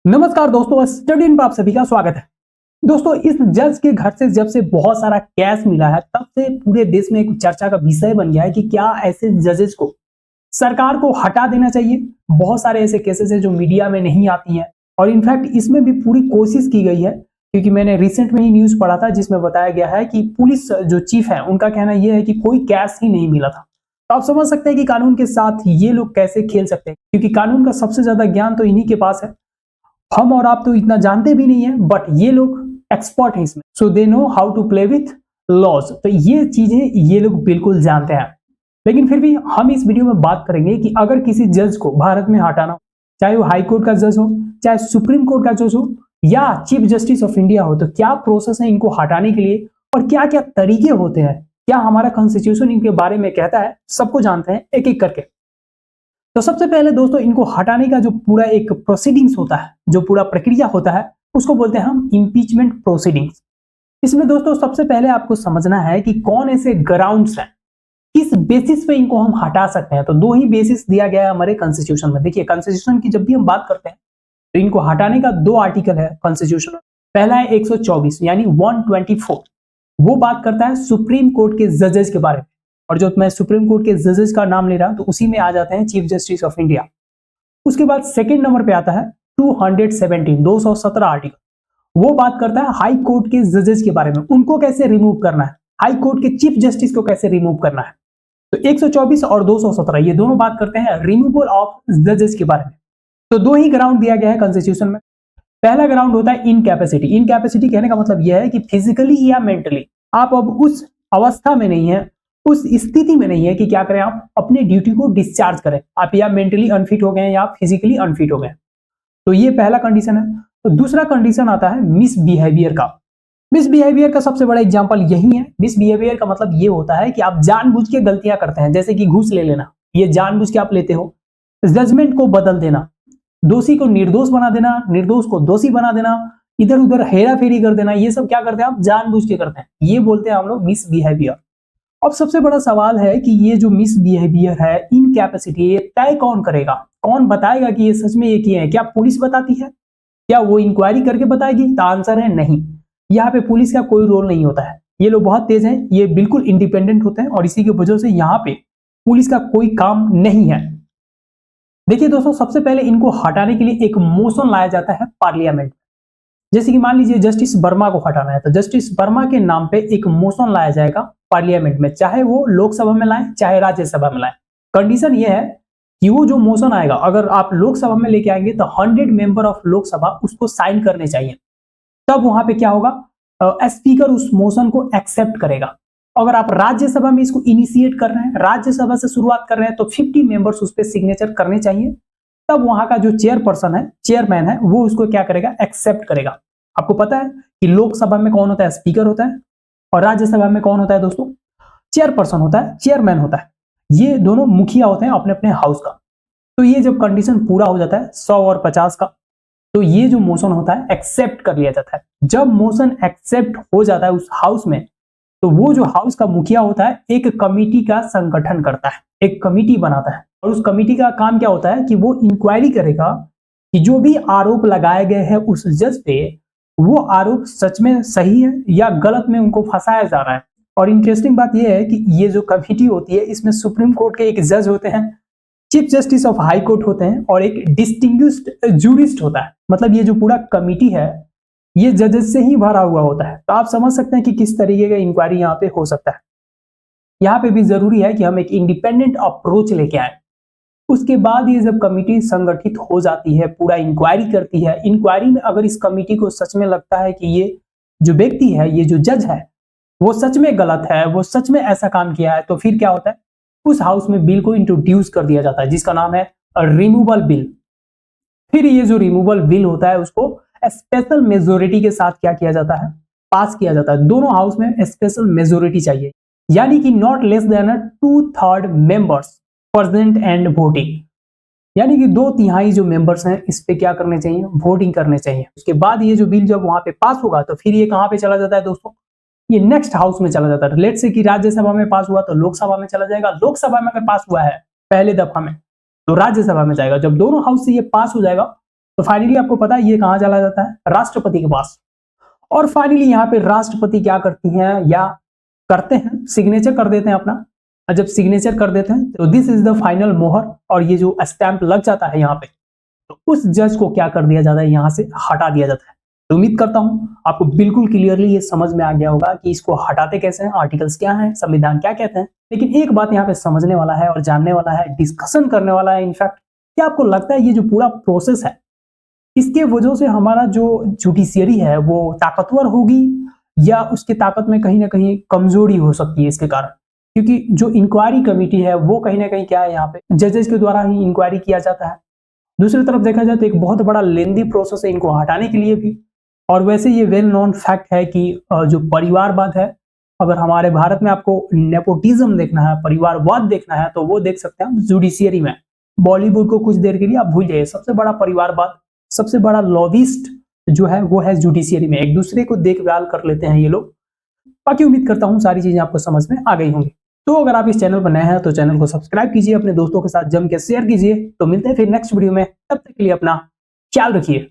नमस्कार दोस्तों, study in पर आप सभी का स्वागत है। दोस्तों, इस जज के घर से जब से बहुत सारा कैश मिला है तब से पूरे देश में एक चर्चा का विषय बन गया है कि क्या ऐसे जजेस को सरकार को हटा देना चाहिए। बहुत सारे ऐसे केसेस हैं जो मीडिया में नहीं आती हैं और इनफैक्ट इसमें भी पूरी कोशिश की गई है, क्योंकि मैंने रिसेंट में ही न्यूज पढ़ा था जिसमें बताया गया है कि पुलिस जो चीफ है उनका कहना यह है कि कोई कैश ही नहीं मिला था। तो आप समझ सकते हैं कि कानून के साथ ये लोग कैसे खेल सकते हैं, क्योंकि कानून का सबसे ज्यादा ज्ञान तो इन्हीं के पास है। हम और आप तो इतना जानते भी नहीं है, बट ये लोग एक्सपर्ट हैं इसमें, so they know how to play with laws. तो ये चीजें ये लोग बिल्कुल जानते हैं। लेकिन फिर भी हम इस वीडियो में बात करेंगे कि अगर किसी जज को भारत में हटाना हो, चाहे वो हाई कोर्ट का जज हो, चाहे सुप्रीम कोर्ट का जज हो या चीफ जस्टिस ऑफ इंडिया हो, तो क्या प्रोसेस है इनको हटाने के लिए और क्या क्या तरीके होते हैं, क्या हमारा कॉन्स्टिट्यूशन इनके बारे में कहता है, सबको जानते हैं एक एक करके। तो सबसे पहले दोस्तों, इनको हटाने का जो पूरा एक प्रोसीडिंग्स होता है, जो पूरा प्रक्रिया होता है, उसको बोलते हैं हम इम्पीचमेंट प्रोसीडिंग्स। इसमें दोस्तों सबसे पहले आपको समझना है कि कौन ऐसे ग्राउंड्स हैं, किस बेसिस पे इनको हम हटा सकते हैं। तो दो ही बेसिस दिया गया है हमारे कॉन्स्टिट्यूशन में। देखिए, कॉन्स्टिट्यूशन की जब भी हम बात करते हैं तो इनको हटाने का दो आर्टिकल है कॉन्स्टिट्यूशन में। पहला है 124 यानी 124, वो बात करता है सुप्रीम कोर्ट के जजेस के बारे में, और जो मैं सुप्रीम कोर्ट के जजेस का नाम ले रहा हूं तो उसी में आ जाते हैं चीफ जस्टिस ऑफ इंडिया। उसके बाद सेकंड नंबर पे आता है 217 आर्टिकल, वो बात करता है हाई कोर्ट के जजेस के बारे में, उनको कैसे रिमूव करना है, हाई कोर्ट के चीफ जस्टिस को कैसे रिमूव करना है। तो 124 और 217 ये दोनों बात करते हैं रिमूवल ऑफ जजेस के बारे में। तो दो ही ग्राउंड दिया गया है कॉन्स्टिट्यूशन में। पहला ग्राउंड होता है इनकैपेसिटी। इनकैपेसिटी कहने का मतलब यह है कि फिजिकली या मेंटली आप अब उस अवस्था में नहीं है, उस स्थिति में नहीं है कि क्या करें, आप अपने ड्यूटी को डिस्चार्ज करें। आप या मेंटली अनफिट हो गए हैं या फिजिकली अनफिट हो गए। तो ये पहला कंडीशन है। तो दूसरा कंडीशन आता है मिसबिहेवियर का। मिसबिहेवियर का सबसे बड़ा एग्जांपल यही है। मिसबिहेवियर का मतलब ये होता है कि आप जानबूझ के गलतियां करते हैं, जैसे कि घूस ले लेना, ये जानबूझ के आप लेते हो। जजमेंट को बदल देना, दोषी को निर्दोष बना देना, निर्दोष को दोषी बना देना, इधर उधर हेरा फेरी कर देना, ये सब क्या करते हैं, आप जानबूझ के करते हैं। ये बोलते हैं हम लोग मिसबिहेवियर। अब सबसे बड़ा सवाल है कि ये जो मिसबिहेवियर है, इनकैपेसिटी, ये तय कौन करेगा, कौन बताएगा कि ये सच में ये किए हैं। क्या पुलिस बताती है, क्या वो इंक्वायरी करके बताएगी? तो आंसर है नहीं। यहाँ पे पुलिस का कोई रोल नहीं होता है। ये लोग बहुत तेज हैं, ये बिल्कुल इंडिपेंडेंट होते हैं और इसी की वजह से यहाँ पे पुलिस का कोई काम नहीं है। देखिए दोस्तों, सबसे पहले इनको हटाने के लिए एक मोशन लाया जाता है पार्लियामेंट। जैसे कि मान लीजिए जस्टिस वर्मा को हटाना है, तो जस्टिस वर्मा के नाम पे एक मोशन लाया जाएगा पार्लियामेंट में, चाहे वो लोकसभा में लाए चाहे राज्यसभा में लाए। कंडीशन ये है कि वो जो मोशन आएगा, अगर आप लोकसभा में लेके आएंगे तो 100 मेंबर ऑफ लोकसभा उसको साइन करने चाहिए। तब वहां पे क्या होगा, स्पीकर उस मोशन को एक्सेप्ट करेगा। अगर आप राज्यसभा में इसको इनिशिएट कर रहे हैं, राज्यसभा से शुरुआत कर रहे हैं, तो 50 मेंबर्स उस पर सिग्नेचर करने चाहिए। तब वहां का जो चेयरपर्सन है, चेयरमैन है, वो उसको क्या करेगा, एक्सेप्ट करेगा। आपको पता है कि लोकसभा में कौन होता है, स्पीकर होता है, और राज्यसभा में कौन होता है दोस्तों, चेयरपर्सन होता है, चेयरमैन होता है। ये दोनों मुखिया होते हैं अपने अपने हाउस का। तो ये जब कंडीशन पूरा हो जाता है 100 और 50 का, तो ये जो मोशन होता है एक्सेप्ट कर लिया जाता है। जब मोशन एक्सेप्ट हो जाता है उस हाउस में, तो वो जो हाउस का मुखिया होता है एक कमिटी का संगठन करता है, एक कमिटी बनाता है, और उस कमिटी का काम क्या होता है कि वो इंक्वायरी करेगा कि जो भी आरोप लगाए गए हैं उस जज पे, वो आरोप सच में सही है या गलत में उनको फंसाया जा रहा है। और इंटरेस्टिंग बात यह है कि ये जो कमिटी होती है, इसमें सुप्रीम कोर्ट के एक जज होते हैं, chief justice of high court होते हैं, और एक डिस्टिंग्विश्ड जूरिस्ट होता है। मतलब ये जो पूरा कमिटी है ये जजेस से ही भरा हुआ होता है। तो आप समझ सकते हैं कि किस तरीके का इंक्वायरी यहाँ पे हो सकता है। यहाँ पे भी जरूरी है कि हम एक इंडिपेंडेंट अप्रोच लेके आए। उसके बाद ये जब कमिटी संगठित हो जाती है, पूरा इंक्वायरी करती है, इंक्वायरी में अगर इस कमिटी को सच में लगता है कि ये जो व्यक्ति है, ये जो जज है, वो सच में गलत है, वो सच में ऐसा काम किया है, तो फिर क्या होता है, उस हाउस में बिल को इंट्रोड्यूस कर दिया जाता है, जिसका नाम है रिमूवल बिल। फिर ये जो रिमूवल बिल होता है उसको स्पेशल मेजोरिटी के साथ क्या किया जाता है, पास किया जाता है। दोनों हाउस में स्पेशल मेजोरिटी चाहिए, यानी कि not less than 2/3 members present and voting, यानी कि 2/3 जो मेंबर्स हैं इस पे क्या करने चाहिए, वोटिंग करने चाहिए। उसके बाद ये जो बिल जब वहां पे पास होगा तो फिर ये कहां पे चला जाता है दोस्तों, ये नेक्स्ट हाउस में चला जाता है। लेट से कि राज्यसभा में पास हुआ तो लोकसभा में चला जाएगा, लोकसभा में अगर पास हुआ है पहले दफा में तो राज्यसभा में जाएगा। जब दोनों हाउस से ये पास हो जाएगा तो फाइनली आपको पता है ये कहां चला जाता है, राष्ट्रपति के पास। और फाइनली यहाँ पे राष्ट्रपति क्या करती हैं या करते हैं, सिग्नेचर कर देते हैं अपना। और जब सिग्नेचर कर देते हैं तो दिस इज द फाइनल मोहर, और ये जो स्टैंप लग जाता है यहाँ पे, तो उस जज को क्या कर दिया जाता है, यहाँ से हटा दिया जाता है। तो उम्मीद करता हूं आपको बिल्कुल क्लियरली ये समझ में आ गया होगा कि इसको हटाते कैसे हैं, आर्टिकल्स क्या हैं, संविधान क्या कहते हैं। लेकिन एक बात यहाँ पे समझने वाला है और जानने वाला है, डिस्कशन करने वाला है इनफैक्ट, क्या आपको लगता है ये जो पूरा प्रोसेस है, इसके वजह से हमारा जो जुडिशियरी है वो ताकतवर होगी या उसकी ताकत में कहीं ना कहीं कमजोरी हो सकती है इसके कारण? क्योंकि जो इंक्वायरी कमेटी है वो कहीं ना कहीं क्या है, यहाँ पे जजेस के द्वारा ही इंक्वायरी किया जाता है। दूसरी तरफ देखा जाए तो एक बहुत बड़ा लेंदी प्रोसेस है इनको हटाने के लिए भी। और वैसे ये वेल नोन फैक्ट है कि जो परिवारवाद है, अगर हमारे भारत में आपको नेपोटिज्म देखना है, परिवारवाद देखना है, तो वो देख सकते हैं हम जुडिशियरी में। बॉलीवुड को कुछ देर के लिए आप भूल जाइए, सबसे बड़ा परिवारवाद, सबसे बड़ा लॉबिस्ट जो है वो है जुडिशियरी में। एक दूसरे को देखभाल कर लेते हैं ये लोग। बाकी उम्मीद करता हूँ सारी चीजें आपको समझ में आ गई होंगी। तो अगर आप इस चैनल पर नए हैं तो चैनल को सब्सक्राइब कीजिए, अपने दोस्तों के साथ जम के शेयर कीजिए। तो मिलते हैं फिर नेक्स्ट वीडियो में, तब तक के लिए अपना ख्याल रखिए।